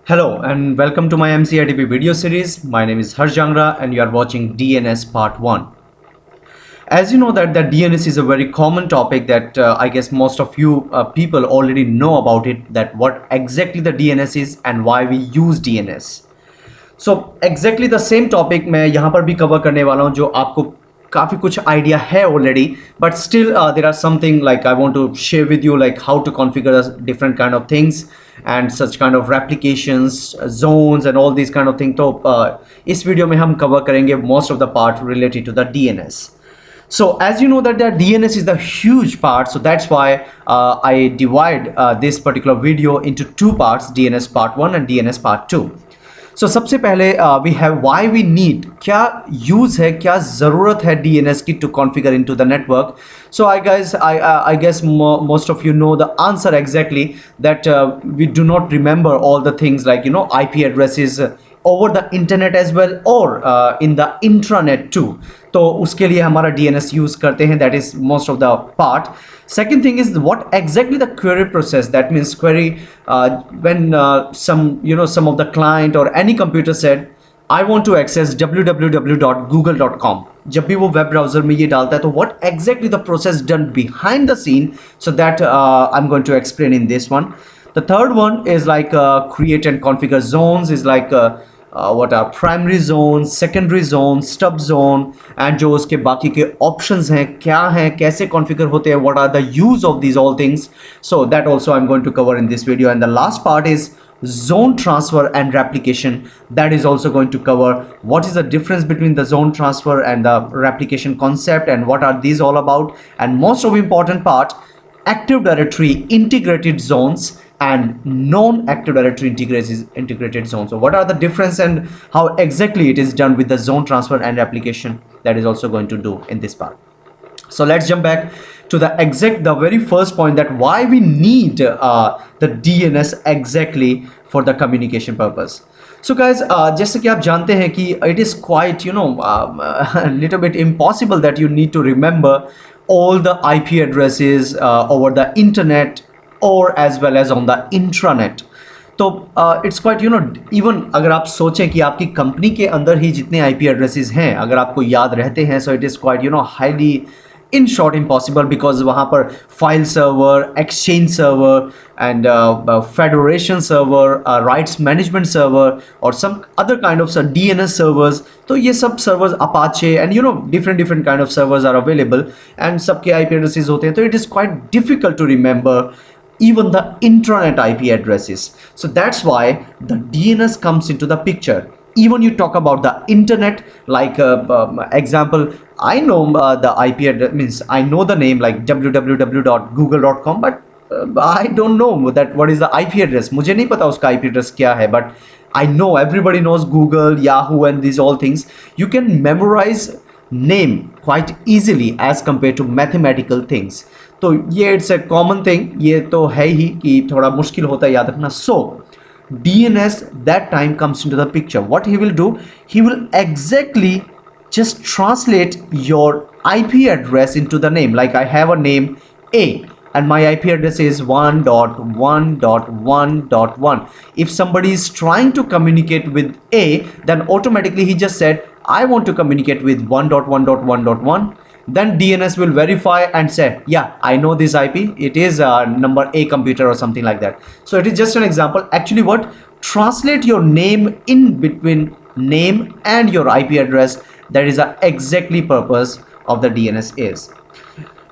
Hello and welcome to my MCIDP video series. My name is Harsh Jangra and you are watching DNS part 1. As you know that the DNS is a very common topic that I guess most of you people already know about it, that what exactly the DNS is and why we use DNS. So exactly the same topic मैं यहाँ पर भी cover करने वाला हूँ जो आपको काफ़ी कुछ idea है already, but still there are something like I want to share with you, like how to configure different kind of things and such kind of replications, zones and all these kind of things. तो इस video में हम cover करेंगे most of the part related to the DNS. So as you know that the DNS is the huge part, so that's why I divide this particular video into two parts, DNS part 1 and DNS part 2. So सबसे पहले we have why we need, क्या use है, क्या ज़रूरत है DNS की to configure into the network. So I guess most of you know the answer exactly, that we do not remember all the things like IP addresses over the internet as well or in the intranet too. तो उसके लिए हमारा DNS use करते हैं, that is most of the part. Second thing is what exactly the query process, that means query when some of the client or any computer said I want to access www.google.com. जब भी वो web browser में ये डालता है तो what exactly the process done behind the scene, so that I'm going to explain in this one. The third one is like create and configure zones, is like what are primary zones, secondary zones, stub zone, and जो उसके बाकी के options हैं क्या हैं, कैसे configure होते हैं, what are the use of these all things. So that also I'm going to cover in this video. And the last part is zone transfer and replication. That is also going to cover what is the difference between the zone transfer and the replication concept and what are these all about. And most of important part, Active Directory integrated zones and non-Active Directory integrated zones. So what are the difference and how exactly it is done with the zone transfer and replication, that is also going to do in this part. So let's jump back to the very first point, that why we need the DNS exactly for the communication purpose. So guys, जैसे कि आप जानते हैं कि it is quite a little bit impossible that you need to remember all the IP addresses over the internet or as well as on the intranet. तो it's quite even अगर आप सोचें कि आपकी कंपनी के अंदर ही जितने IP एड्रेसेस हैं अगर आपको याद रहते हैं, so it is quite highly in short impossible, because वहाँ पर file server, exchange server and federation server, rights management server और some other kind of DNS servers, तो ये सब servers Apache and different kind of servers are available and सबके IP addresses होते हैं. तो it is quite difficult to remember even the intranet IP addresses. So that's why the DNS comes into the picture. Even you talk about the internet, like example, I know the IP address, means I know the name like www.google.com, but I don't know that what is the IP address. मुझे नहीं पता उसका IP address क्या है, but I know everybody knows Google, Yahoo and these all things. You can memorize name quite easily as compared to mathematical things. तो ये it's a common thing, ये तो है ही कि थोड़ा मुश्किल होता है याद रखना. सो DNS that time comes into the picture. What he will do, he will exactly just translate your IP address into the name. Like I have a name A and my IP address is 1.1.1.1. If somebody is trying to communicate with A, then automatically he just said I want to communicate with 1.1.1.1. Then DNS will verify and say, yeah, I know this IP, it is number A computer or something like that. So it is just an example. Actually what, translate your name in between name and your IP address. That is the exactly purpose of the DNS is.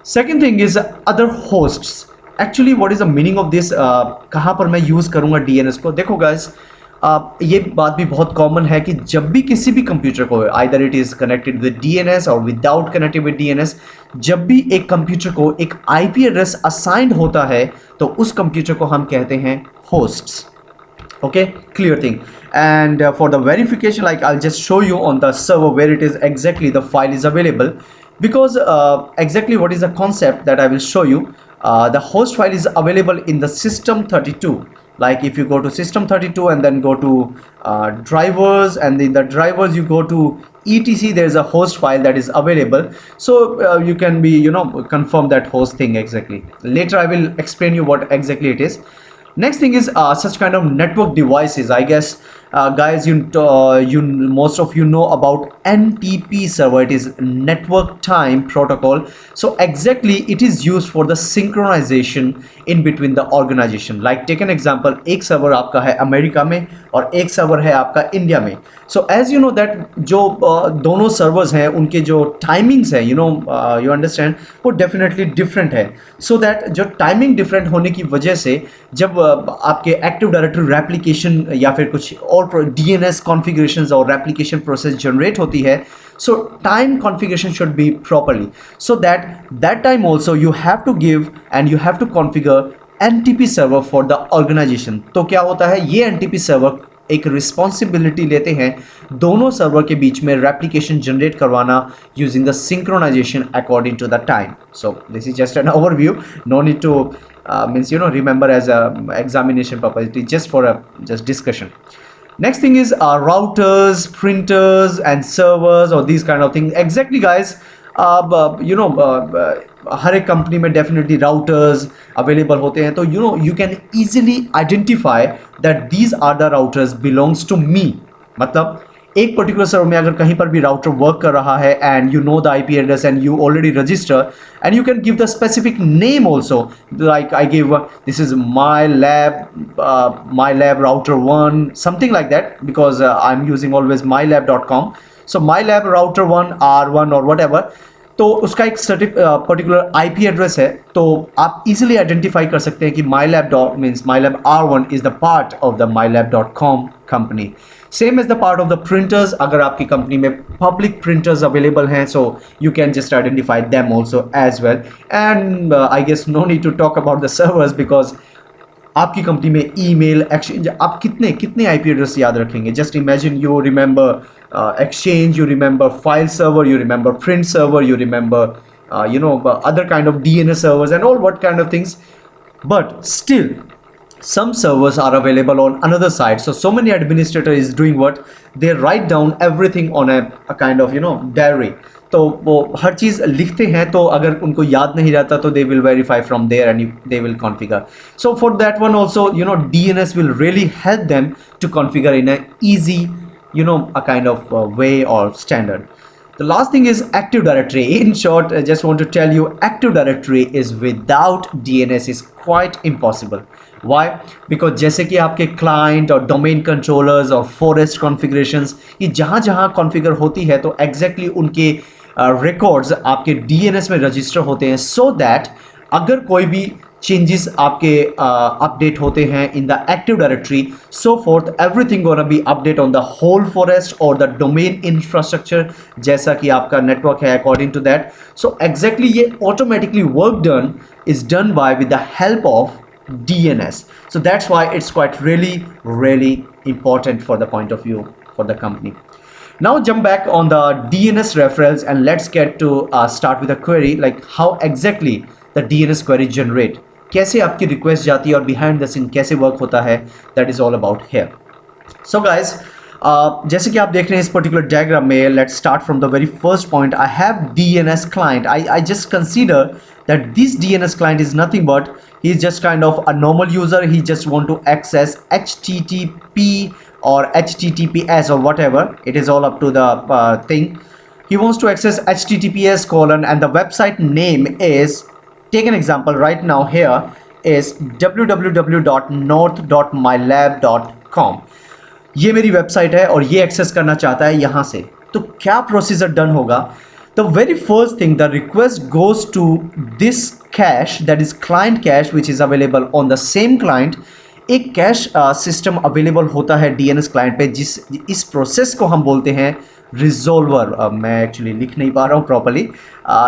Second thing is other hosts. Actually what is the meaning of this, कहाँ पर मैं use करूँगा DNS को. देखो guys, ये बात भी बहुत कॉमन है कि जब भी किसी भी कंप्यूटर को, either it is connected with DNS और विदाउट कनेक्टेड विद DNS, जब भी एक कंप्यूटर को एक IP एड्रेस असाइंड होता है तो उस कंप्यूटर को हम कहते हैं hosts. Okay, clear thing. And for the verification, like I'll just show you on the server where it is exactly the file is available, because exactly what is the concept that I will show you. The host file is available in the system32. Like if you go to system32 and then go to drivers, and in the drivers you go to etc, there is a host file that is available. So you can be confirm that host thing exactly. Later I will explain you what exactly it is. Next thing is such kind of network devices. I guess, guys, you most of you know about NTP server. It is network time protocol. So exactly it is used for the synchronization in between the organization. Like take an example, एक server आपका है America में और एक server है आपका India में. So as you know that जो दोनों सर्वर्स हैं उनके जो टाइमिंग्स हैं, you understand, वो डेफिनेटली डिफरेंट है. So that जो टाइमिंग डिफरेंट होने की वजह से जब आपके एक्टिव डायरेक्टरी रेप्लिकेशन या फिर कुछ और डीएनएस कॉन्फ़िगरेशंस और रेप्लिकेशन प्रोसेस जनरेट होती है, so time configuration should be properly, so that time also you have to give and you have to configure NTP server for the organization. तो क्या होता है, ये NTP सर्वर एक responsibility लेते हैं दोनों सर्वर के बीच में रेप्लिकेशन जनरेट करवाना using the synchronisation according to the time. So this is just an overview, no need to means remember as a examination purpose. It is just for a just discussion. Next thing is routers, printers and servers or these kind of things. Exactly guys, हर एक company में definitely routers available होते हैं. तो you can easily identify that these are the routers belongs to me. मतलब एक particular server में अगर कहीं पर भी राउटर वर्क कर रहा है and you know the IP address and you already register and you can give the specific name also, like I give this is my lab router 1 something like that, because I am using always mylab.com. So mylab router 1 R1 और what ever. तो उसका एक particular IP address है, तो आप easily identify कर सकते हैं कि mylab R1 is the part of the mylab.com company. Same as the part of the printers. अगर आपकी कंपनी में पब्लिक प्रिंटर्स अवेलेबल हैं, so you can just identify them also as well. And I guess no need to talk about the servers, because आपकी company में email exchange, आप कितने IP address याद रखेंगे. Just imagine you remember exchange, you remember file server, you remember print server, you remember other kind of DNS servers and all what kind of things. But still some servers are available on another side. So many administrator is doing what, they write down everything on a kind of diary. तो वो हर चीज़ लिखते हैं, तो अगर उनको याद नहीं रहता तो they will verify from there and they will configure. So for that one also DNS will really help them to configure in a easy a kind of way or standard. The last thing is Active Directory. In short, I just want to tell you, Active Directory is without DNS is quite impossible. Why? Because जैसे कि आपके client और domain controllers और forest configurations ये जहाँ जहाँ configure होती है, तो exactly उनके records आपके DNS में register होते हैं, so that अगर कोई भी चेंजेस आपके अपडेट होते हैं in the active directory, so forth everything gonna be update on the whole forest और द डोमेन इंफ्रास्ट्रक्चर, जैसा कि आपका नेटवर्क है according to that. So exactly ये automatically work done is done by with the help of DNS. So that's why it's quite really important for the point of view for the company. Now jump back on the DNS referrals and let's get to start with a query, like how exactly the DNS query generate, कैसे आपकी request जाती है और behind the scene कैसे work होता है, that is all about here. So guys, जैसे कि आप देख रहे हैं इस पर्टिकुलर डायग्राम में, let's start from the very first point. I have DNS client. I just consider that this DNS client is nothing but he is just kind of a normal user. He just want to access HTTP or HTTPS or whatever. It is all up to the thing. He wants to access HTTPS : and the website name is, take an example right now here, is www.north.mylab.com. ये मेरी website है और ये access करना चाहता है यहाँ से. तो क्या प्रोसीजर डन होगा? The very first thing, the request goes to this cache, that is client cache, which is available on the same client. एक कैश सिस्टम अवेलेबल होता है DNS क्लाइंट पे, इस प्रोसेस को हम बोलते हैं रिजोल्वर. मैं एक्चुअली लिख नहीं पा रहा हूँ properly.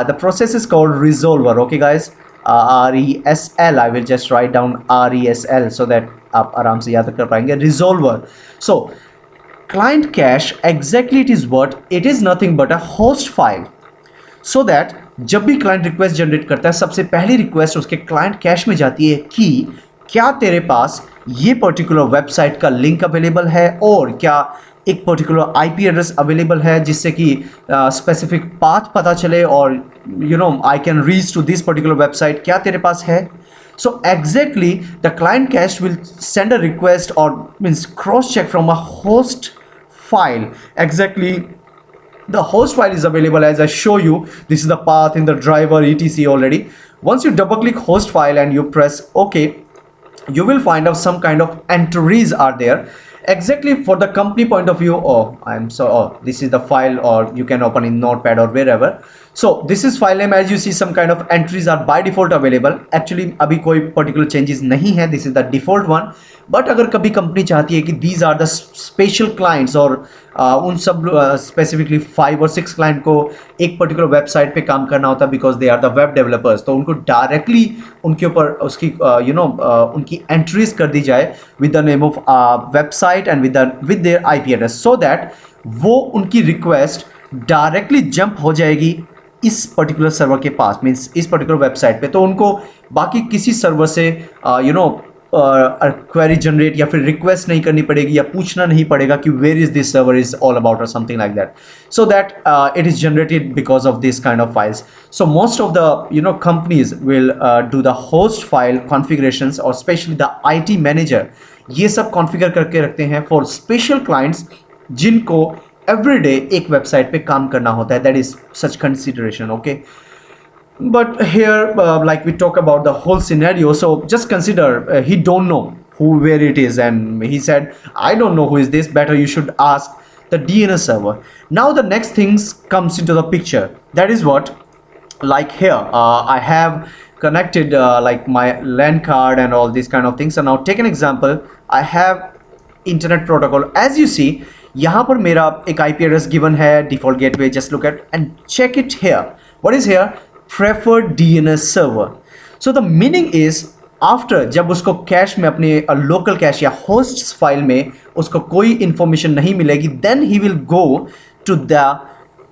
The process is called resolver. Okay guys, RESL. I will just write down RESL so that आप आराम से याद कर पाएंगे. Resolver. So client cache, exactly it is what, it is nothing but a host file. So that जब भी client request generate करता है, सबसे पहली रिक्वेस्ट उसके क्लाइंट कैश में जाती है कि क्या तेरे पास ये पर्टिकुलर वेबसाइट का लिंक अवेलेबल है और क्या एक पर्टिकुलर आईपी एड्रेस अवेलेबल है, जिससे कि स्पेसिफिक पाथ पता चले और I can reach to this particular website. क्या तेरे पास है? So exactly the client cache will send a request or means cross check from a host file. Exactly, the host file is available as I show you. This is the path in the driver etc already. Once you double click host file and you press OK, you will find out some kind of entries are there exactly for the company point of view. Oh, this is the file, or you can open in notepad or wherever. So this is file name. As you see, some kind of entries are by default available. Actually अभी कोई particular changes नहीं है, this is the default one. But अगर कभी company चाहती है कि these are the special clients और उन सब स्पेसिफिकली 5 और 6 क्लाइंट को एक पर्टिकुलर वेबसाइट पे काम करना होता है because they are the web developers, तो उनको डायरेक्टली उनके ऊपर उसकी उनकी एंट्रीज कर दी जाए with the name of website and with their IP address, so that वो उनकी रिक्वेस्ट डायरेक्टली जंप हो जाएगी इस पर्टिकुलर सर्वर के पास, मीन्स इस पर्टिकुलर वेबसाइट पे, तो उनको बाकी किसी सर्वर से क्वेरी जनरेट या फिर रिक्वेस्ट नहीं करनी पड़ेगी या पूछना नहीं पड़ेगा कि where is this server is all about और something like that, so that it is generated because of this kind of files. So most of the companies will do the host file configurations और specially the IT manager ये सब configure करके रखते हैं for special clients जिनको everyday एक website पे काम करना होता है. That is such consideration. Okay, but here like we talk about the whole scenario, so just consider he don't know where it is, and he said I don't know who is this, better you should ask the DNS server. Now the next things comes into the picture, that is what, like here I have connected like my LAN card and all these kind of things. So now take an example, I have internet protocol. As you see, यहाँ पर मेरा एक IP address given है, default gateway. Just look at and check it here. What is here? Preferred DNS server. So the meaning is after जब उसको cash में अपने local cash या होस्ट फाइल में उसको कोई इंफॉर्मेशन नहीं मिलेगी, then he will go to the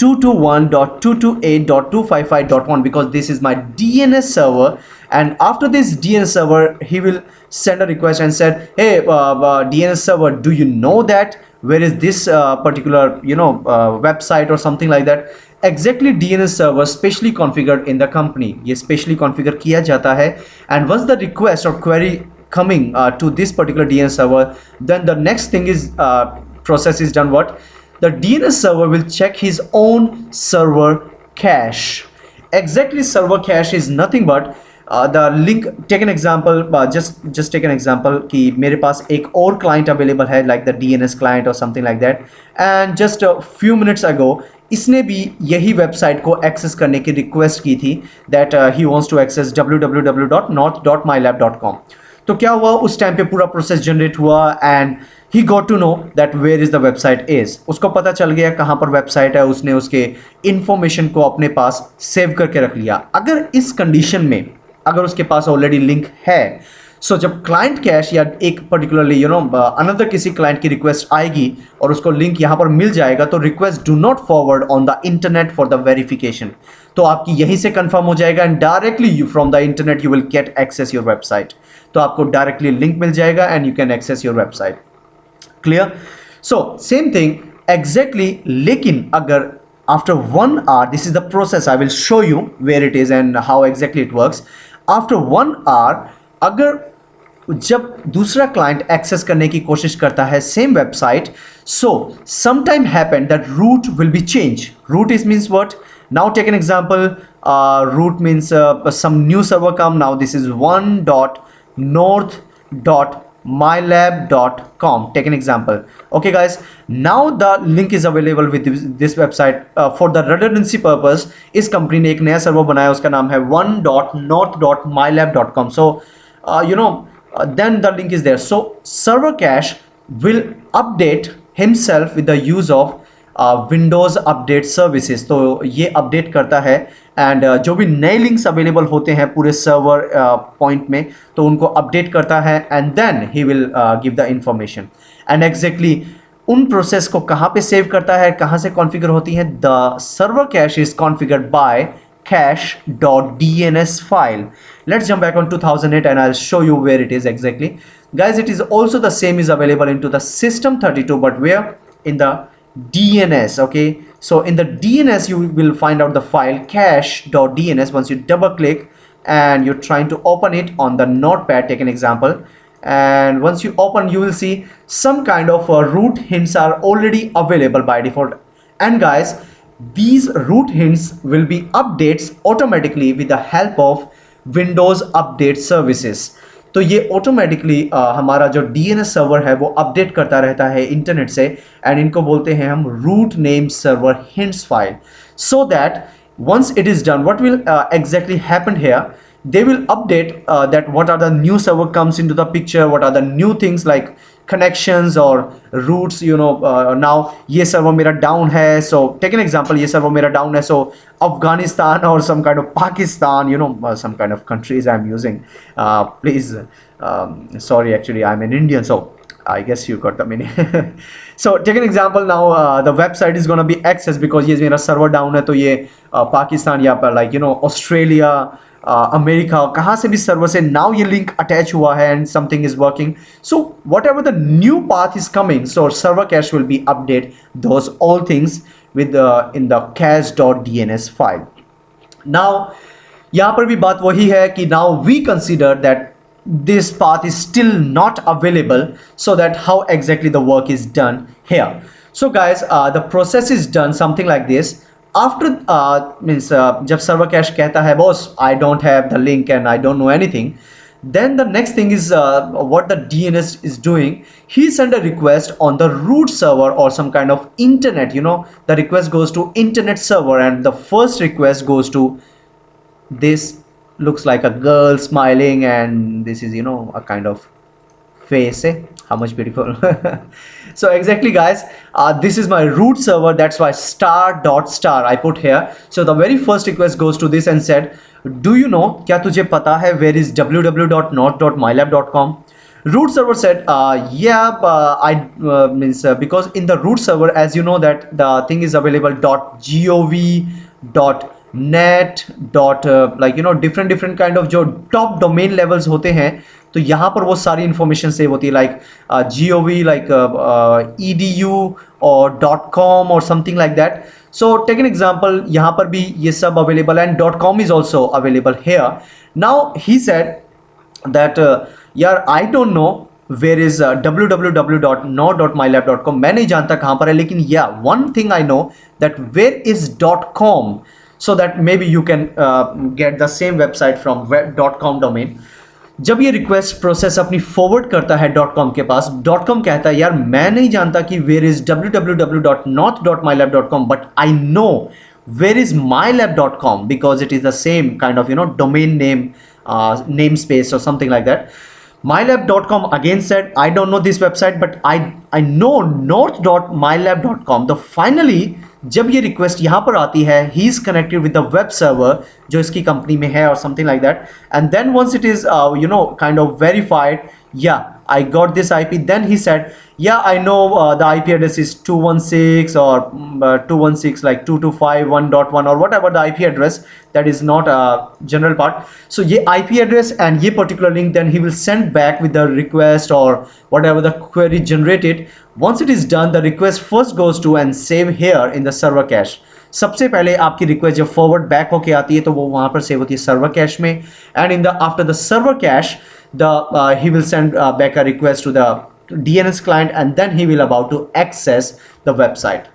221.228.255.1 because this is my DNS server, and after this DNS server he will send a request and said, hey DNS server, do you know that where is this particular website or something like that. Exactly, DNS server specially configured in the company, ये specially configure किया जाता है, and once the request or query coming to this particular DNS server, then the next thing is process is done. What? The DNS server will check his own server cache. Exactly, server cache is nothing but the link. Take an example, just take an example कि मेरे पास एक और client available है like the DNS client or something like that, and just a few minutes ago इसने भी यही website को एक्सेस करने की रिक्वेस्ट की थी, that he wants to access www.north.mylab.com. तो क्या हुआ, उस टाइम पे पूरा प्रोसेस जनरेट हुआ and he got to know that where is the website is. उसको पता चल गया कहाँ पर वेबसाइट है, उसने उसके इंफॉर्मेशन को अपने पास सेव करके रख लिया. अगर इस कंडीशन में अगर उसके पास ऑलरेडी लिंक है, सो जब क्लाइंट कैश या एक पर्टिकुलरली अनदर किसी क्लाइंट की रिक्वेस्ट आएगी और उसको लिंक यहाँ पर मिल जाएगा, तो request do not forward on the internet for the verification, तो आपकी यहीं से कंफर्म हो जाएगा and directly you from the internet you will get access your website. तो आपको डायरेक्टली लिंक मिल जाएगा and you can access your website. Clear? So same thing exactly, लेकिन अगर after 1 hour, this is the process, I will show you where it is and how exactly it works. After 1 hour, अगर जब दूसरा client access करने की कोशिश करता है same website, so sometime happen that root will be changed. Root is means what? Now take an example, root means some new server come. Now this is 1.north.mylab.com. Take an example. Okay guys, now the link is available with this website. For the redundancy purpose, इस company ने एक नया server बनाया, उसका नाम है 1.north.mylab.com. So then the link is there. So server cache will update himself with the use of Windows update services. तो ये अपडेट करता है एंड जो भी नए लिंक्स अवेलेबल होते हैं पूरे सर्वर पॉइंट में, तो उनको अपडेट करता है and then he will give the information. And exactly उन प्रोसेस को कहाँ पे सेव करता है, कहाँ से कॉन्फ़िगर होती है. The server cache is configured by cache.dns file. Let's jump back on 2008 and I'll show you where it is exactly. Guys, it is also the same is available into the system32, but where? In the DNS. Okay, so in the DNS you will find out the file cache.dns. Once you double click, and you're trying to open it on the notepad. Take an example, and once you open, you will see some kind of root hints are already available by default. And guys, these root hints will be updates automatically with the help of Windows Update Services. तो ये automatically हमारा जो DNS server है वो update करता रहता है internet से, एंड इनको बोलते हैं हम root name server hints file. So that once it is done, what will exactly happen here, they will update that what are the new server comes into the picture, what are the new things like connections or routes, now ये server मेरा down है. So take an example, ये server मेरा down है, so Afghanistan or some kind of Pakistan, some kind of countries I'm using, please, sorry, actually I'm an Indian, so I guess you got the meaning. So take an example now, the website is gonna be accessed because ये मेरा server down है, तो ये पाकिस्तान या पर like Australia, America, कहाँ से भी सर्वर से नाउ ये लिंक अटैच हुआ है and something is working. So whatever the new path is coming, so server cache will be update those all things within the cache.dns file. Now यहाँ पर भी बात वही है कि now we consider that this path is still not available, so that how exactly the work is done here. So guys, the process is done something like this. After means जब server cache कहता है boss I don't have the link and I don't know anything, then the next thing is what the DNS is doing. He send a request on the root server or some kind of internet, the request goes to internet server, and the first request goes to this, looks like a girl smiling, and this is a kind of face, how much beautiful. So exactly guys, this is my root server, that's why star.star I put here. So the very first request goes to this and said, do you know, क्या तुझे पता है where is www.not.mylab.com? Root server said, yeah, I means because in the root server, as you know that the thing is available .gov, .net, like different kind of जो top domain levels होते हैं, तो यहाँ पर वो सारी information save होती है, like gov, like edu और .com or something like that. So take an example, यहाँ पर भी ये सब available, and .com is also available here. Now he said that यार I don't know where is www.no.mylab.com, मैं नहीं जानता कहाँ पर है, लेकिन yeah, one thing I know that where is .com, so that maybe you can get the same website from .com domain. जब ये रिक्वेस्ट प्रोसेस अपनी फॉरवर्ड करता है .com के पास, .com कहता है यार मैं नहीं जानता कि where is www.not.mylab.com, but I know where is mylab.com because it is the same kind of domain name, namespace or something like that. Mylab.com again said, I don't know this website, but I know north.mylab.com. तो finally जब ये request यहाँ पर आती है, he is connected with the web server जो इसकी company में है or something like that, and then once it is kind of verified, yeah, I got this IP, then he said, yeah, I know the IP address is 216 or 216 like 225.1.1 or whatever the IP address, that is not a general part. So ये IP address and ये particular link, then he will send back with the request or whatever the query generated. Once it is done, the request first goes to and save here in the server cache. सबसे पहले आपकी request जब forward back होके आती है तो वो वहाँ पर सेव होती है सर्वर कैश में, and in the after the server cash he will send back a request to the DNS client, and then he will about to access the website.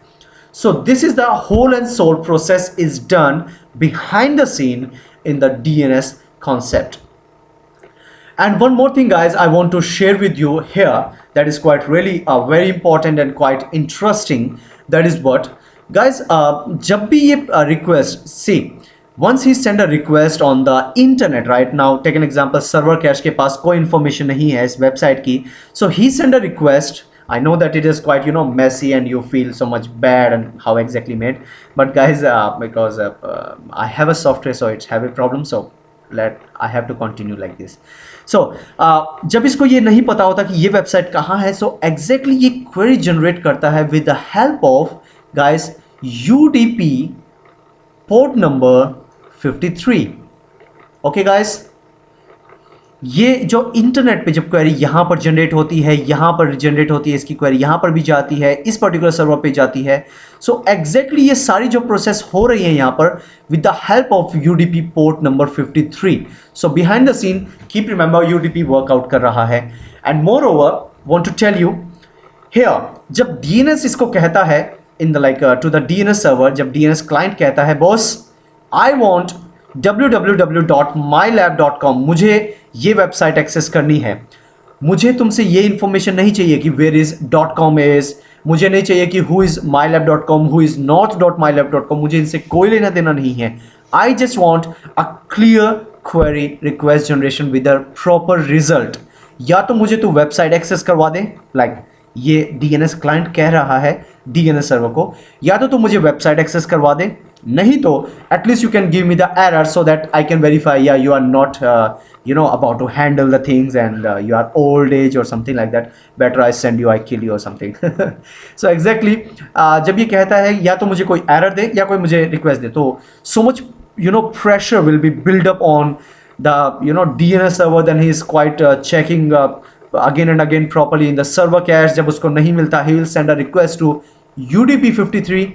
So this is the whole and soul process is done behind the scene in the DNS concept. And one more thing guys I want to share with you here that is quite really very important and quite interesting. That is what guys, जब भी ये request, see, once he send a request on the internet, right now take an example, server cache के पास कोई information नहीं है इस website की, so he send a request. I know that it is quite messy and you feel so much bad and how exactly made, but guys because I have a software so it's have a problem, so I have to continue like this. So जब इसको ये नहीं पता होता कि ये website कहाँ है, so exactly ये query generate करता है with the help of guys UDP port number 53. Okay guys, ये जो इंटरनेट पे जब क्वेरी यहाँ पर जनरेट होती है, यहाँ पर जनरेट होती है, इसकी क्वेरी यहाँ पर भी जाती है, इस पर्टिकुलर सर्वर पे जाती है। सो एग्जैक्टली ये सारी जो प्रोसेस हो रही है यहाँ पर with the help of UDP port number 53। So behind the scene keep remember UDP work out कर रहा है। And moreover want to tell you here, जब डीएनएस इसको कहता है in the like to the DNS server, जब DNS client कहता है बॉस आई वांट www.mylab.com, मुझे ये वेबसाइट एक्सेस करनी है, मुझे तुमसे ये इंफॉर्मेशन नहीं चाहिए कि वेयर इज .com इज, मुझे नहीं चाहिए कि who is mylab.com, who is not.mylab.com, मुझे इनसे कोई लेना देना नहीं है। I just want a clear query request generation with a proper result. या तो मुझे तू वेबसाइट एक्सेस करवा दे, लाइक ये डीएनएस क्लाइंट कह रहा है डीएनएस सर्वर को, या तो तू मुझे वेबसाइट एक्सेस करवा दे, नहीं तो at least you can give me the error so that I can verify या you are not about to handle the things and you are old age or something like that, better I send you, I kill you or something। so exactly जब ये कहता है या तो मुझे कोई error दे या कोई मुझे रिक्वेस्ट दे, तो so much pressure will be built up on the DNS server, then he is quite checking again and again properly in the server cache। जब उसको नहीं मिलता, he will send a request to UDP 53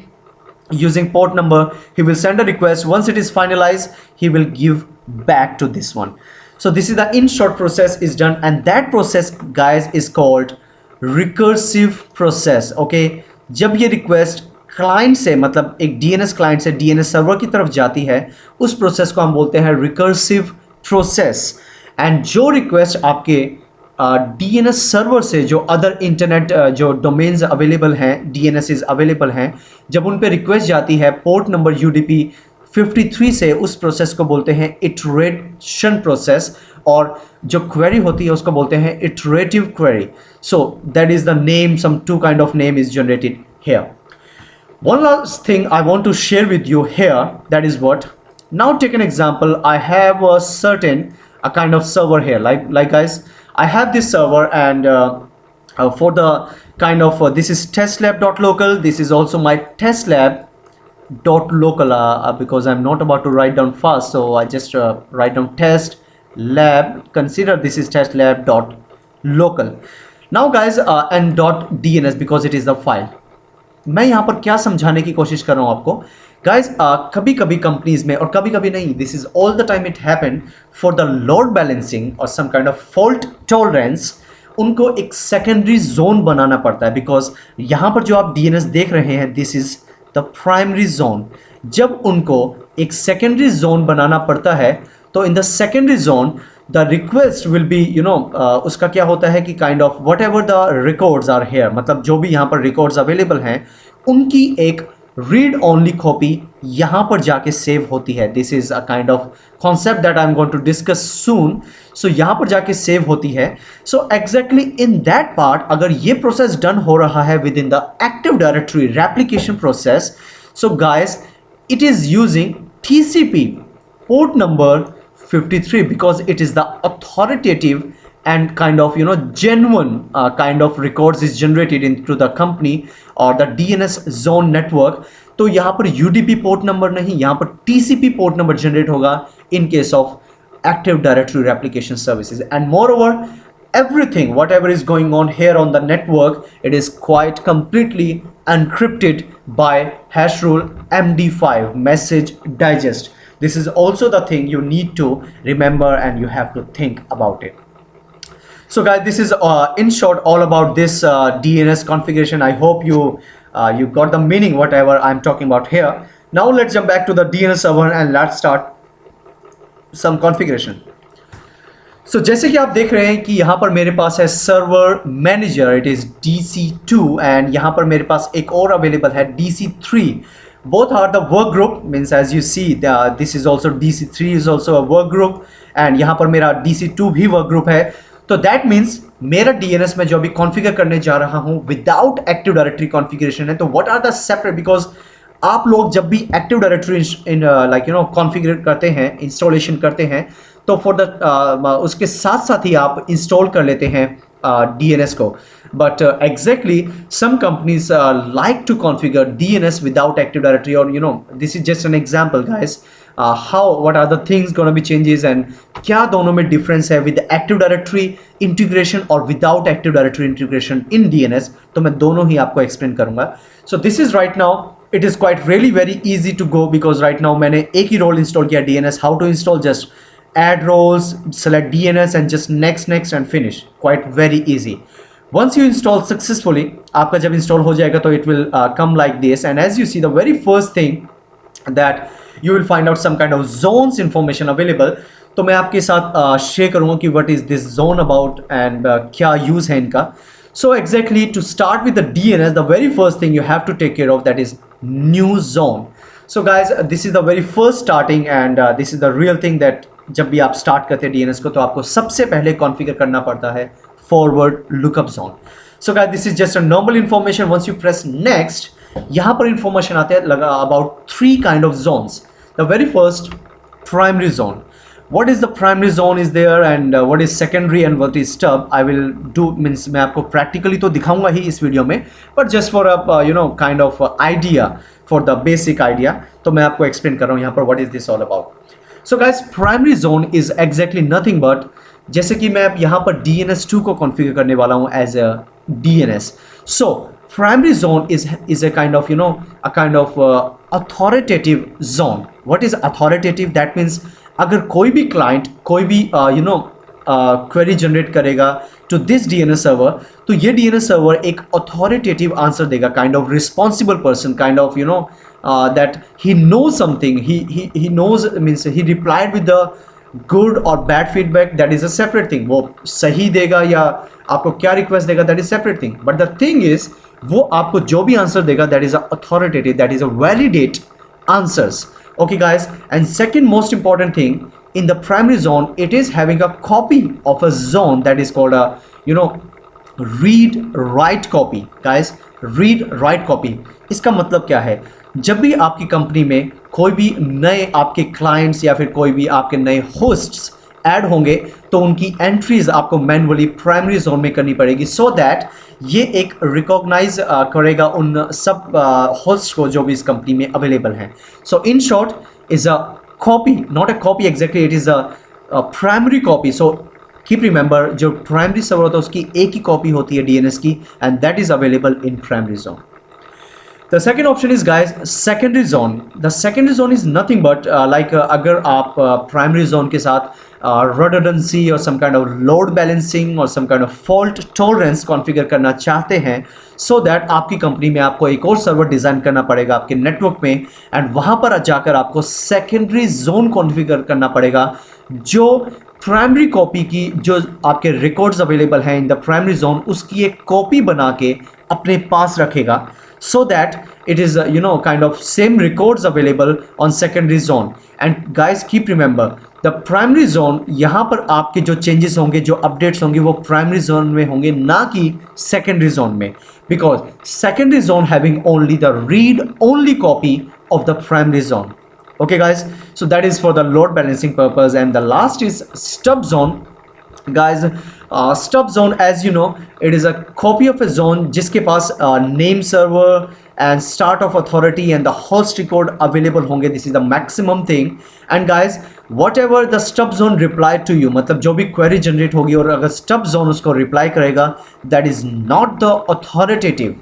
using port number, he will send a request, once it is finalized he will give back to this one। so this is the in short process is done, and that process guys is called recursive process। okay, जब ये request client से, मतलब एक DNS client से DNS server की तरफ जाती है, उस प्रोसेस को हम बोलते हैं रिकर्सिव प्रोसेस। एंड जो रिक्वेस्ट आपके DNS सर्वर से जो अदर इंटरनेट जो डोमेन्स अवेलेबल हैं, DNSs अवेलेबल हैं, जब उन पे रिक्वेस्ट जाती है पोर्ट नंबर UDP 53 से, उस प्रोसेस को बोलते हैं इटरेशन प्रोसेस, और जो क्वेरी होती है उसको बोलते हैं iterative query. So that is the name, some two kind of name is generated here. One last thing I want to share with you here, that is what, now take an example, I have a kind of server here, like guys, I have this server, and for the kind of this is testlab.local, this is also my testlab.local, because I'm not about to write down fast, so I just write down test lab, consider this is testlab.local now guys, and .dns because it is the file। मैं यहाँ पर क्या समझाने की कोशिश कर रहा हूँ आपको गाइज, कभी कभी कंपनीज में, और कभी कभी नहीं, this is all the time it happen, for the load balancing और some kind of fault tolerance, उनको एक सेकेंडरी जोन बनाना पड़ता है। बिकॉज यहाँ पर जो आप डीएनएस देख रहे हैं, this is the primary zone. जब उनको एक सेकेंडरी जोन बनाना पड़ता है, तो in the secondary zone the request will be उसका क्या होता है कि kind of whatever the records are here, मतलब जो भी यहाँ पर रिकॉर्ड्स अवेलेबल हैं, उनकी एक रीड ओनली कॉपी यहाँ पर जाके सेव होती है। This is a kind of concept that I am going to discuss soon. So यहाँ पर जाके सेव होती है। So exactly in that part, अगर ये प्रोसेस डन हो रहा है within the active directory replication process, so guys it is using TCP port number 53 because it is the authoritative and kind of genuine kind of records is generated into the company or the DNS zone network। तो यहाँ पर UDP port number नहीं, यहाँ पर TCP port number generate होगा in case of Active Directory Replication Services। and moreover everything whatever is going on here on the network, it is quite completely encrypted by hash rule MD5 message digest। this is also the thing you need to remember and you have to think about it। so guys, this is in short all about this DNS configuration। I hope you got the meaning whatever I'm talking about here। now let's jump back to the DNS server and let's start some configuration। सो जैसे कि आप देख रहे हैं कि यहाँ पर मेरे पास है server manager, it is DC2, and यहाँ पर मेरे पास एक और अवेलेबल है DC3। Both are the work group, means as you see this is also DC3 is also a work group, and यहाँ पर मेरा DC2 भी वर्क ग्रुप है। तो दैट मीन्स मेरा DNS में जो अभी कॉन्फ़िगर करने जा रहा हूँ विदाउट एक्टिव डायरेक्टरी कॉन्फ़िगरेशन है। तो what are the separate, because आप लोग जब भी एक्टिव डायरेक्टरी कॉन्फ़िगर करते हैं, इंस्टॉलेशन करते हैं, तो फॉर द उसके साथ साथ ही आप इंस्टॉल कर लेते हैं DNS को। But exactly some companies like to configure DNS without active directory, और this is just an example guys. How what are the things gonna be changes and क्या दोनों में डिफरेंस है विद एक्टिव डायरेक्टरी इंटीग्रेशन और without active directory integration in DNS, तो मैं दोनों ही आपको एक्सप्लेन करूंगा. So this is right now it is quite really very easy to go because right now मैंने एक ही रोल इंस्टॉल किया DNS. How to install? Just add roles, select DNS and just next and finish. Quite very easy. Once you install successfully, आपका जब install हो जाएगा तो it will come like this, and as you see the very first thing that you will find out some kind of zones information available. तो मैं आपके साथ share करूँगा कि what is this zone about and क्या use है इनका. So exactly to start with the DNS, the very first thing you have to take care of that is new zone. So guys, this is the very first starting and this is the real thing that जब भी आप start करते हैं DNS को तो आपको सबसे पहले कॉन्फ़िगर करना पड़ता है forward lookup zone. So guys this is just a normal information. Once you press next, यहाँ पर इन्फॉर्मेशन आते हैं लगा about 3 kind of zones. The very first, primary zone. what is the primary zone is there and what is secondary and what is stub. I will do means मैं आपको practically तो दिखाऊंगा ही इस वीडियो में, but just for a kind of idea, for the basic idea, तो मैं आपको explain कर रहा हूँ यहाँ पर what is this all about. So guys, primary zone is exactly nothing but, जैसे कि मैं अब यहाँ पर DNS2 को कॉन्फ़िगर करने वाला हूँ as a DNS. So primary zone is a kind of authoritative zone. What is authoritative? That means अगर कोई भी client कोई भी query generate करेगा to this DNS server, तो ये DNS server एक authoritative answer देगा, kind of responsible person, kind of that he knows something, he knows, means he replied with the good or bad feedback, that is a separate thing. वो सही देगा या आपको क्या रिक्वेस्ट देगा, that is separate thing. But the thing is, वो आपको जो भी आंसर देगा that is a authoritative, that is a validate answers. Okay guys, and second most important thing in the primary zone, it is having a copy of a zone that is called a read write copy. Guys, read write copy इसका मतलब क्या है? जब भी आपकी company में कोई भी नए आपके क्लाइंट्स या फिर कोई भी आपके नए होस्ट्स ऐड होंगे तो उनकी एंट्रीज आपको मैनुअली प्राइमरी जोन में करनी पड़ेगी, सो दैट ये एक रिकॉग्नाइज करेगा उन सब होस्ट को जो भी इस कंपनी में अवेलेबल हैं. So in short is a copy, not a copy exactly, it is a primary copy. So keep remember, जो प्राइमरी सर्वर होता है उसकी एक ही कॉपी होती है DNS की, and that is available in primary zone. The second option is guys secondary zone. The secondary zone is nothing but अगर आप primary zone के साथ redundancy और some kind of load balancing और some kind of fault tolerance configure करना चाहते हैं, so that आपकी कंपनी में आपको एक और सर्वर डिज़ाइन करना पड़ेगा आपके नेटवर्क में, एंड वहाँ पर जाकर आपको सेकेंडरी जोन कॉन्फ़िगर करना पड़ेगा जो प्राइमरी कॉपी की जो आपके रिकॉर्ड्स अवेलेबल हैं इन द प्राइमरी जोन उसकी एक कॉपी बना के अपने पास रखेगा, so that it is kind of same records available on secondary zone. And guys keep remember, the primary zone, यहाँ पर आपके जो changes होंगे, जो updates होंगे वो primary zone में होंगे, ना कि secondary zone में, because secondary zone having only the read only copy of the primary zone. Okay guys, so that is for the load balancing purpose. And the last is stub zone. Guys, stub zone, as you know, it is a copy of a zone जिसके पास name server and start of authority and the host record available होंगे. This is the maximum thing. And guys, whatever the stub zone reply to you, मतलब जो भी query generate होगी और अगर stub zone उसको reply करेगा, that is not the authoritative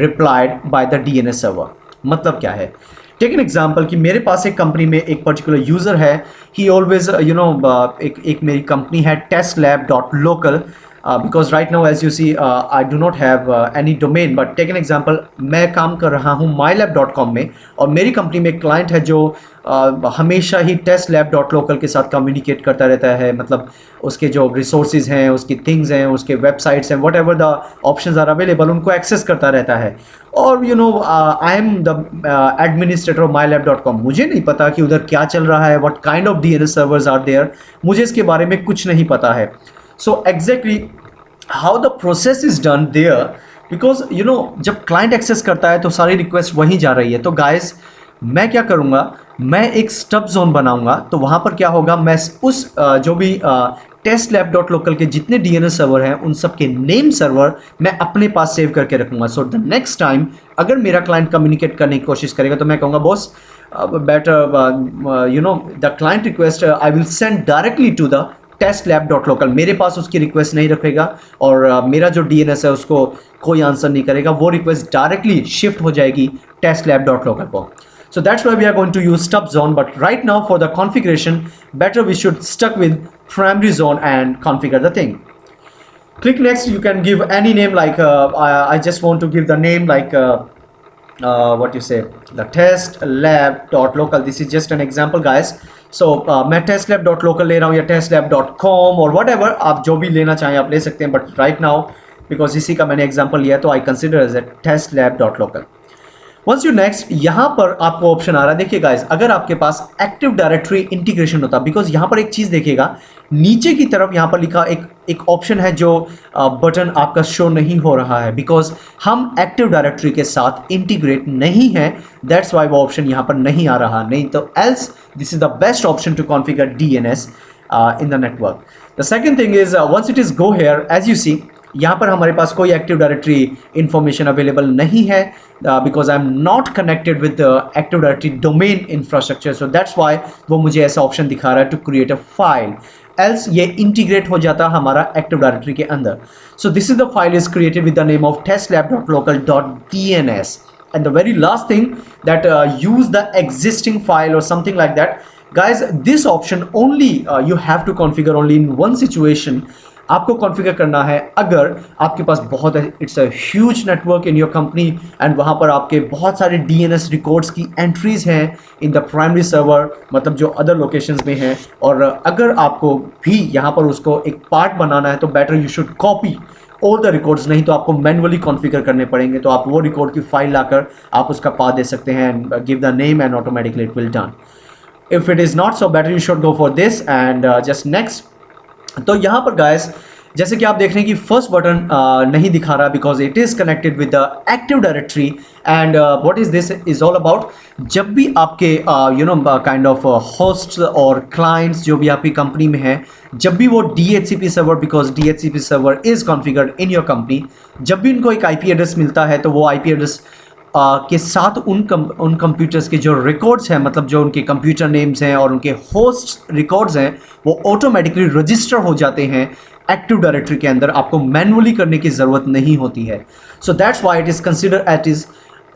replied by the DNS server. मतलब क्या है? टेक एन एग्जाम्पल कि मेरे पास एक कंपनी में एक पर्टिकुलर यूज़र है, ही ऑलवेज एक मेरी कंपनी है testlab.local, because right now as you see I do not have any domain, but take an example, मैं काम कर रहा हूँ mylab.com में और मेरी कंपनी में एक क्लाइंट है जो हमेशा ही testlab.local के साथ कम्युनिकेट करता रहता है, मतलब उसके जो रिसोर्सेज हैं, उसकी थिंग्स हैं, उसके वेबसाइट्स हैं, whatever the options are available उनको एक्सेस करता रहता है. और I am the administrator of mylab.com, मुझे नहीं पता कि उधर क्या चल रहा है, what kind of DNS servers are there, मुझे इसके बारे में कुछ नहीं पता है. So exactly how the process is done there, because जब क्लाइंट एक्सेस करता है तो सारी रिक्वेस्ट वहीं जा रही है. तो गाइस मैं क्या करूँगा, मैं एक स्टब जोन बनाऊंगा, तो वहाँ पर क्या होगा, मैं उस जो भी testlab.local के जितने DNS सर्वर हैं उन सब के नेम सर्वर मैं अपने पास सेव करके रखूंगा. सो द नेक्स्ट टाइम अगर मेरा क्लाइंट कम्युनिकेट करने की कोशिश करेगा तो मैं कहूँगा boss better the client request I will send directly to the testlab.local. मेरे पास उसकी रिक्वेस्ट नहीं रखेगा और मेरा जो DNS है उसको कोई आंसर नहीं करेगा, वो रिक्वेस्ट डायरेक्टली शिफ्ट हो जाएगी testlab.local पर. So that's why we are going to use stub zone, but right now for the configuration better we should stuck with primary zone and configure the thing. Click next. You can give any name like I just want to give the name like what you say, the testlab.local. This is just an example guys. So मैं testlab.local ले रहा हूँ या testlab.com और whatever आप जो भी लेना चाहें आप ले सकते हैं, but right now because इसी का मैंने example लिया तो I consider as a testlab.local. Once you next यहाँ पर आपको ऑप्शन आ रहा है. देखिए गाइस, अगर आपके पास एक्टिव डायरेक्टरी इंटीग्रेशन होता, बिकॉज यहाँ पर एक चीज़ देखिएगा नीचे की तरफ यहाँ पर लिखा एक ऑप्शन है जो बटन आपका शो नहीं हो रहा है बिकॉज हम एक्टिव डायरेक्टरी के साथ इंटीग्रेट नहीं है. दैट्स वाई वो ऑप्शन यहाँ पर नहीं आ रहा. नहीं तो else this is the best option to configure DNS in the network. The second thing is once it is go here as you see यहाँ पर हमारे पास कोई एक्टिव डायरेक्टरी इंफॉर्मेशन अवेलेबल नहीं है because I am not connected with active directory domain infrastructure. So that's why वो मुझे ऐसा option दिखा रहा है to create a file, else ये इंटीग्रेट हो जाता हमारा एक्टिव डायरेक्टरी के अंदर. So this is the file is created with the name of testlab.local.dns and the very last thing that use the existing file or something like that. Guys, this option only you have to configure only in one situation. आपको configure करना है अगर आपके पास बहुत it's a huge network in your company and वहाँ पर आपके बहुत सारे DNS रिकॉर्ड्स की एंट्रीज हैं इन द प्राइमरी सर्वर, मतलब जो अदर लोकेशंस में हैं. और अगर आपको भी यहाँ पर उसको एक पार्ट बनाना है तो better you should copy all the records, नहीं तो आपको मैनुअली कॉन्फ़िगर करने पड़ेंगे. तो आप वो रिकॉर्ड की फाइल लाकर आप उसका पाथ दे सकते हैं and give the name and automatically it will done. If it is not so better you should go for this and just next. तो यहाँ पर गाइस जैसे कि आप देख रहे हैं कि फर्स्ट बटन नहीं दिखा रहा because it is connected with the active directory. And what is this is all about, जब भी आपके काइंड ऑफ होस्ट्स और क्लाइंट्स जो भी आपकी कंपनी में हैं, जब भी वो DHCP server, because DHCP server is configured in your company, जब भी उनको एक IP एड्रेस मिलता है तो वो IP एड्रेस के साथ उन कंप्यूटर्स के जो रिकॉर्ड्स हैं, मतलब जो उनके कंप्यूटर नेम्स हैं और उनके होस्ट रिकॉर्ड्स हैं, वो ऑटोमेटिकली रजिस्टर हो जाते हैं एक्टिव डायरेक्टरी के अंदर. आपको मैनुअली करने की ज़रूरत नहीं होती है. So that's why it is consider at is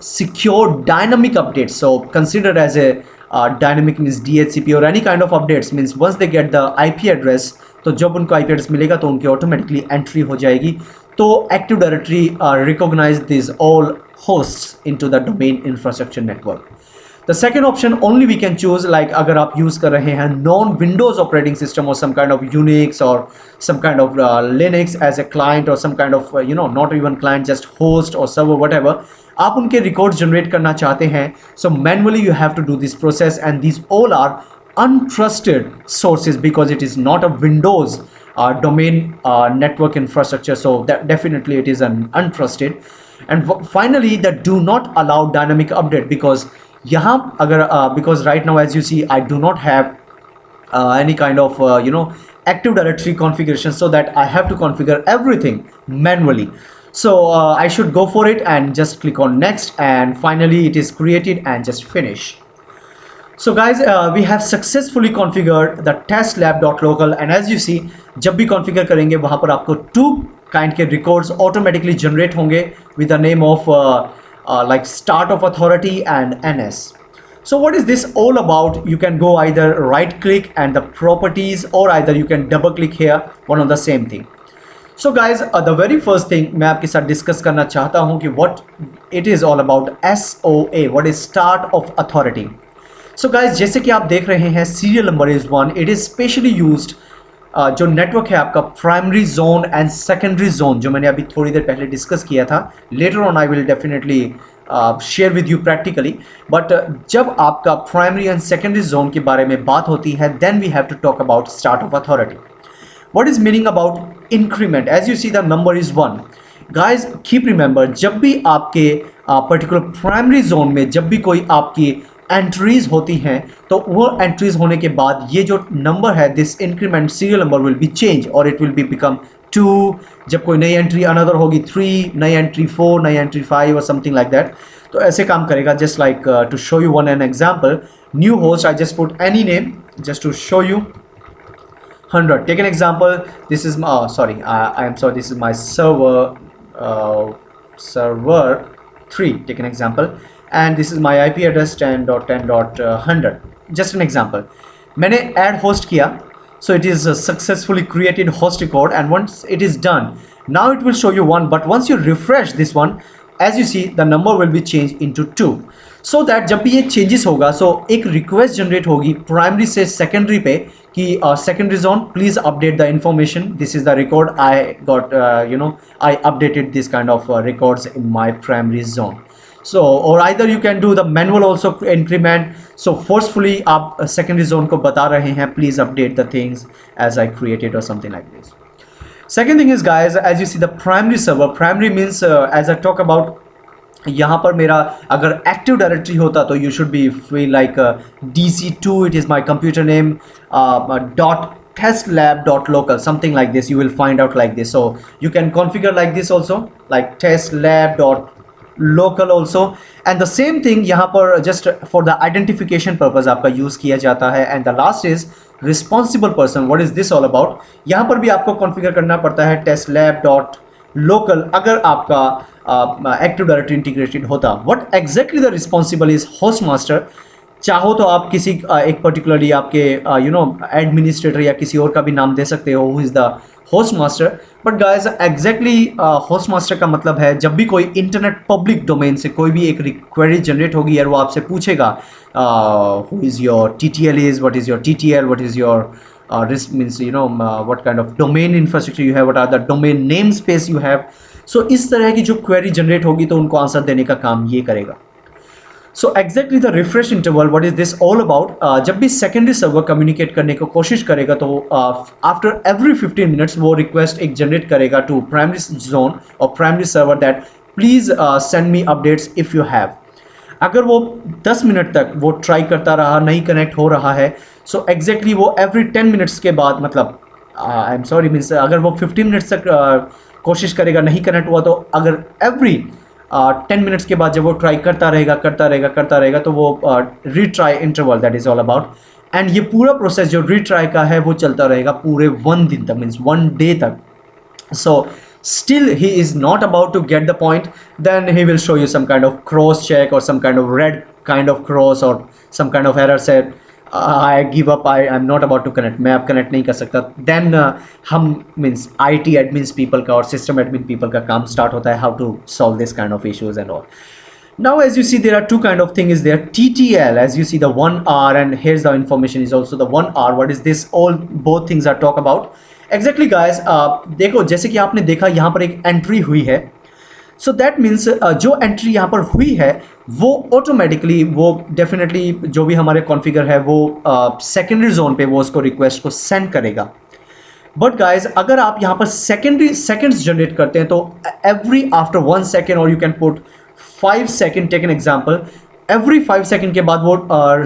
secure dynamic update. So consider as a dynamic means DHCP और any kind of updates means once they get the IP address, तो जब उनको IP एड्रेस मिलेगा तो उनकी automatically entry हो जाएगी. तो active directory recognise this all hosts into the domain infrastructure network. The second option only we can choose, like अगर आप use कर रहे हैं non Windows operating system or some kind of Unix or some kind of Linux as a client or some kind of not even client, just host or server whatever, आप उनके records generate करना चाहते हैं. So manually you have to do this process and these all are untrusted sources because it is not a Windows domain network infrastructure. So that definitely it is an untrusted. And finally that do not allow dynamic update because यहाँ अगर because right now as you see I do not have any kind of active directory configuration, so that I have to configure everything manually. So I should go for it and just click on next and finally it is created and just finish. So guys we have successfully configured the testlab.local and as you see जब भी configure करेंगे वहाँ पर आपको 2 kind के records automatically generate होंगे with the name of like start of authority and NS. So what is this all about? You can go either right click and the properties or either you can double click here, one of the same thing. So guys the very first thing मैं आपके साथ discuss करना चाहता हूँ कि what it is all about. SOA, what is start of authority. So guys जैसे कि आप देख रहे हैं serial number is 1. It is specially used जो नेटवर्क है आपका primary zone and secondary zone, जो मैंने अभी थोड़ी देर पहले डिस्कस किया था. Later on I will definitely share with you practically. But जब आपका प्राइमरी एंड सेकेंडरी जोन के बारे में बात होती है then we have to talk about start of authority. What is meaning about increment? As you see the number is 1. Guys keep remember, जब भी आपके पर्टिकुलर प्राइमरी जोन में जब भी कोई आपकी एंट्रीज होती हैं, तो वो एंट्रीज होने के बाद ये जो नंबर है, this increment serial number will be change और इट विल बी बिकम 2। जब कोई नई एंट्री अनदर होगी 3, नई एंट्री 4, नई एंट्री 5 और समथिंग लाइक दैट। तो ऐसे काम करेगा। Just like to show you one an example, new host, I just put any name just to show you 100. Take an example. This is my sorry, I am sorry, this is my server 3. Take an example, and this is my IP address 10.10.100. Just an example. मैंने add host किया, so it is successfully created host record, and once it is done, now it will show you 1, but once you refresh this one, as you see the number will be changed into 2. So that जब भी ये changes होगा, सो एक request generate होगी primary से secondary पे कि secondary zone please update the information, this is the record I got, I updated this kind of records in my primary zone. So और either you can do the manual also increment, so forcefully आप secondary zone को बता रहे हैं please update the things as I created और something like this. Second thing is, guys, as you see the primary server, primary means as I talk about, यहाँ पर मेरा अगर एक्टिव डायरेक्टरी होता तो you should be feel like DC2, it is my computer name .testlab.local, something like this, you will find out like this. So you can configure like this also, like testlab.local also, and the same thing यहाँ पर just for the identification purpose आपका use किया जाता है। and the last is responsible person, what is this all about, यहाँ पर भी आपको कॉन्फ़िगर करना पड़ता है testlab.local अगर आपका एक्टिव डायरेक्टरी इंटीग्रेटेड होता। What exactly the responsible is host master. चाहो तो आप किसी एक पर्टिकुलरली आपके एडमिनिस्ट्रेटर या किसी और का भी नाम दे सकते हो, who is the host master. But guys exactly host master का मतलब है जब भी कोई इंटरनेट पब्लिक डोमेन से कोई भी एक क्वेरी जनरेट होगी और वो आपसे पूछेगा who is your TTL is, what is your TTL, what is your risk means what kind of domain infrastructure you have, what are the domain namespace you have. So इस तरह की जो query generate होगी तो उनको answer देने का काम ये करेगा। So exactly the refresh interval, what is this all about, जब भी सेकेंडरी सर्वर कम्युनिकेट करने की कोशिश करेगा तो आफ्टर एवरी 15 मिनट्स वो रिक्वेस्ट एक जनरेट करेगा टू प्राइमरी जोन और primary server that please send me updates if you have. अगर वो 10 मिनट तक वो ट्राई करता रहा, नहीं कनेक्ट हो रहा है, सो एग्जैक्टली वो एवरी 10 मिनट्स के बाद, मतलब आई एम सॉरी मीन्स अगर वो 15 मिनट्स तक कोशिश करेगा नहीं कनेक्ट हुआ, तो अगर एवरी 10 मिनट्स के बाद जब वो ट्राई करता रहेगा तो वो retry interval that is all about. And ये पूरा प्रोसेस जो रीट्राई का है वो चलता रहेगा पूरे 1 दिन तक, मीन्स 1 डे तक। सो still he is not about to get the point, then he will show you some kind of cross check or some kind of red kind of cross or some kind of error said I give up, I am not about to connect, मैं अब connect नहीं कर सकता। then हम means IT admins people का और system admin people का काम start होता है how to solve this kind of issues and all. Now as you see there are two kind of thing is there, TTL, as you see the 1 hour, and here's the information is also the 1 hour. what is this, all both things are talk about exactly guys. देखो जैसे कि आपने देखा यहाँ पर एक entry हुई है, सो दैट मीन्स जो एंट्री यहाँ पर हुई है वो ऑटोमेटिकली वो डेफिनेटली जो भी हमारे कॉन्फ़िगर है वो सेकेंडरी जोन पे वो उसको रिक्वेस्ट को सेंड करेगा। बट गाइज अगर आप यहाँ पर सेकेंडरी सेकेंड्स जनरेट करते हैं तो एवरी आफ्टर 1 सेकेंड और you can put 5 second, take an example, every 5 second के बाद वो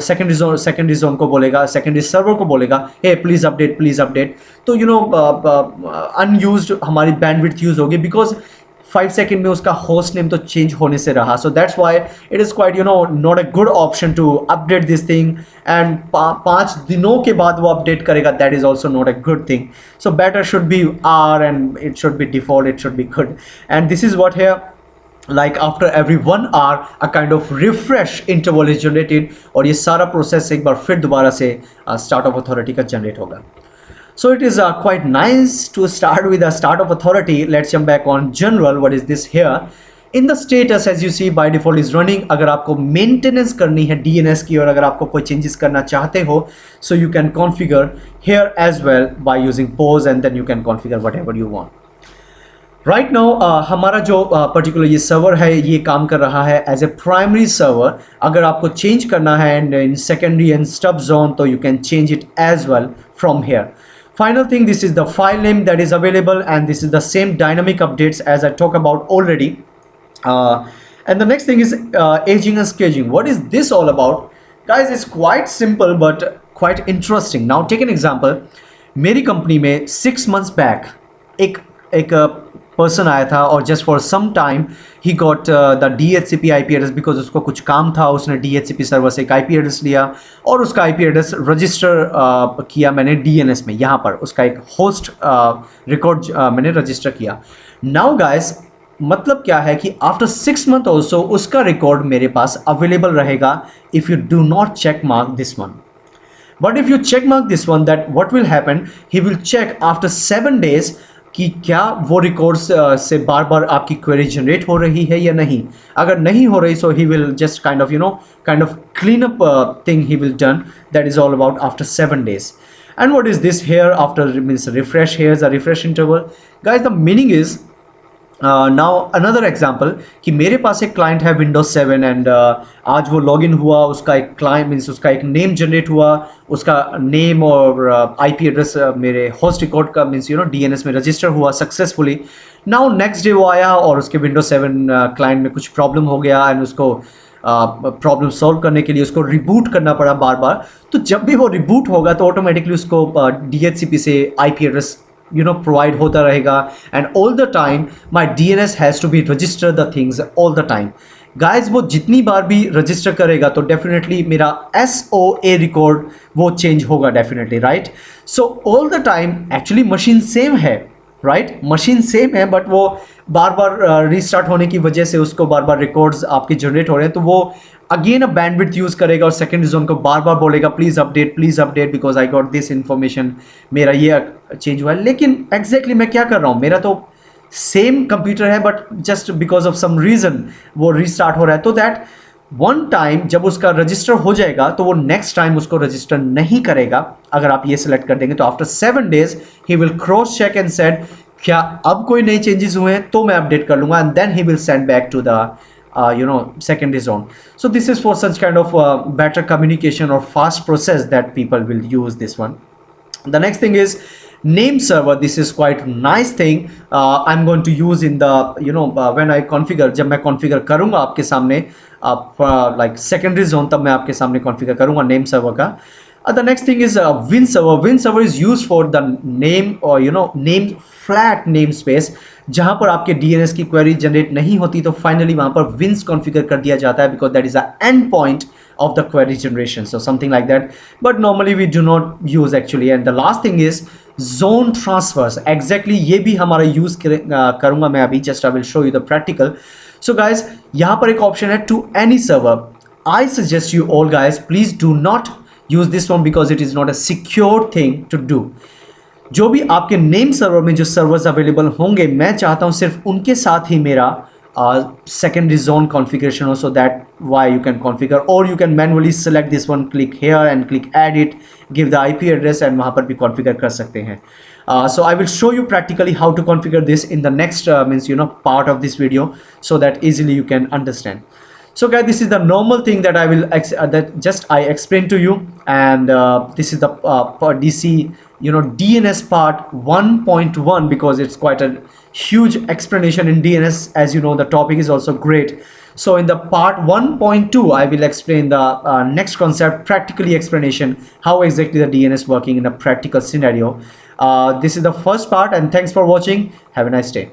सेकेंडरी जोन को बोलेगा, सेकेंडरी सर्वर को बोलेगा हे प्लीज़ अपडेट। तो अनयूज्ड हमारी बैंडविड्थ यूज़ होगी बिकॉज 5 सेकेंड में उसका होस्ट नेम तो चेंज होने से रहा। So that's why it is quite not a good option to update this thing. And 5 दिनों के बाद वो अपडेट करेगा, that is also not a good thing. So better should be are and it should be default, it should be good. And this is what है like after every 1 hour a kind of refresh interval is generated और ये सारा process एक बार फिर दोबारा से start of authority का generate होगा। So it is quite nice to start with a start of authority. Let's jump back on general. What is this here? In the status as you see by default is running. अगर आपको maintenance करनी है DNS की और अगर आपको कोई changes करना चाहते हो, so you can configure here as well by using pause and then you can configure whatever you want. Right now हमारा जो पर्टिकुलर ये सर्वर है ये काम कर रहा है एज ए प्राइमरी सर्वर। अगर आपको चेंज करना है and in secondary and stub zone तो you can change it as well from here. Final thing, this is the file name that is available and this is the same dynamic updates as I talked about already. And the next thing is aging and staging. What is this all about? guys, it's quite simple but quite interesting. Now take an example. मेरी company में 6 months back एक person आया था और just for some time he got the DHCP IP address because उसको कुछ काम था. उसने DHCP सर्वर से एक IP एड्रेस लिया और उसका IP एड्रेस रजिस्टर किया मैंने DNS में. यहाँ पर उसका एक होस्ट रिकॉर्ड मैंने रजिस्टर किया. नाउ गाइस, मतलब क्या है कि आफ्टर 6 months ऑल्सो उसका रिकॉर्ड मेरे पास अवेलेबल रहेगा if you do not check mark this one. But if you check mark this one, that what will happen, he will check after 7 days कि क्या वो रिकॉर्ड्स से बार बार आपकी क्वेरी जनरेट हो रही है या नहीं. अगर नहीं हो रही, so he will just kind of clean up thing he will done. That is all about after 7 days. And what is this here after means refresh? Here's a refresh interval. Guys, the meaning is now another example कि मेरे पास एक client है Windows 7 and आज वो login हुआ. उसका एक क्लाइंट मीन्स उसका एक नेम जनरेट हुआ. उसका नेम और IP एड्रेस मेरे होस्ट रिकॉर्ड का मीन्स DNS में रजिस्टर हुआ सक्सेसफुली. नाउ नेक्स्ट डे वो आया और उसके विंडोज 7 क्लाइंट में कुछ प्रॉब्लम हो गया एंड उसको प्रॉब्लम सॉल्व करने के लिए उसको रिबूट करना पड़ा बार बार. तो जब भी वो रिबूट होगा तो ऑटोमेटिकली उसको DHCP से IP एड्रेस provide होता रहेगा. and all the time my DNS has to be register the things all the time. guys, वो जितनी बार भी रजिस्टर करेगा तो डेफिनेटली मेरा SOA रिकॉर्ड वो चेंज होगा definitely, right. So all the time actually machine same है, राइट. मशीन सेम है बट वो बार बार रीस्टार्ट होने की वजह से उसको बार बार रिकॉर्ड्स आपके जनरेट हो रहे हैं. तो वो अगेन बैंडविड्थ यूज़ करेगा और सेकंड जोन को बार बार बोलेगा please update because I got this information, मेरा ये चेंज हुआ है. लेकिन एग्जैक्टली मैं क्या कर रहा हूँ, मेरा तो सेम कंप्यूटर है but just because of some reason वो रीस्टार्ट हो रहा है. तो दैट वन टाइम जब उसका रजिस्टर हो जाएगा तो वो नेक्स्ट टाइम उसको रजिस्टर नहीं करेगा. अगर आप ये सिलेक्ट कर देंगे तो after 7 days he will cross check and said क्या अब कोई नए चेंजेस हुए हैं तो मैं अपडेट कर लूँगा and then he will send back to the secondary zone. So this is for such kind of better communication or fast process that people will use this one. The next thing is name server. This is quite nice thing. I'm going to use in the when I configure, जब मैं configure करूँगा आपके सामने like secondary zone, तब मैं आपके सामने configure करूँगा name server का. The next thing is Win server. Win server is used for the name or name flat namespace. जहाँ पर आपके DNS की क्वेरी जनरेट नहीं होती तो फाइनली वहाँ पर विंस कॉन्फ़िगर कर दिया जाता है because that is the end point of the query generation. So something like that but normally we do not use actually. And the last thing is zone transfers. Exactly ये भी हमारा use करूँगा मैं अभी. Just I will show you the practical. So guys, यहाँ पर एक option है to any server. I suggest you all guys please do not use this one because it is not a secure thing to do. जो भी आपके name server में जो servers available होंगे मैं चाहता हूं सिर्फ उनके साथ ही मेरा सेकेंडरी जोन कॉन्फ़िगरेशन हो. So that why you can configure और you can manually select this one, click here and click edit, give the IP address एंड वहाँ पर भी कॉन्फ़िगर कर सकते हैं. So I will show you practically how to configure this in the next part of this video so that easily you can understand. So guys, this is the normal thing that I will I explained to you, and this is the DC DNS part 1.1 because it's quite a huge explanation in DNS. As you know, the topic is also great. So in the part 1.2 I will explain the next concept, practically explanation how exactly the DNS working in a practical scenario. This is the first part and thanks for watching. Have a nice day.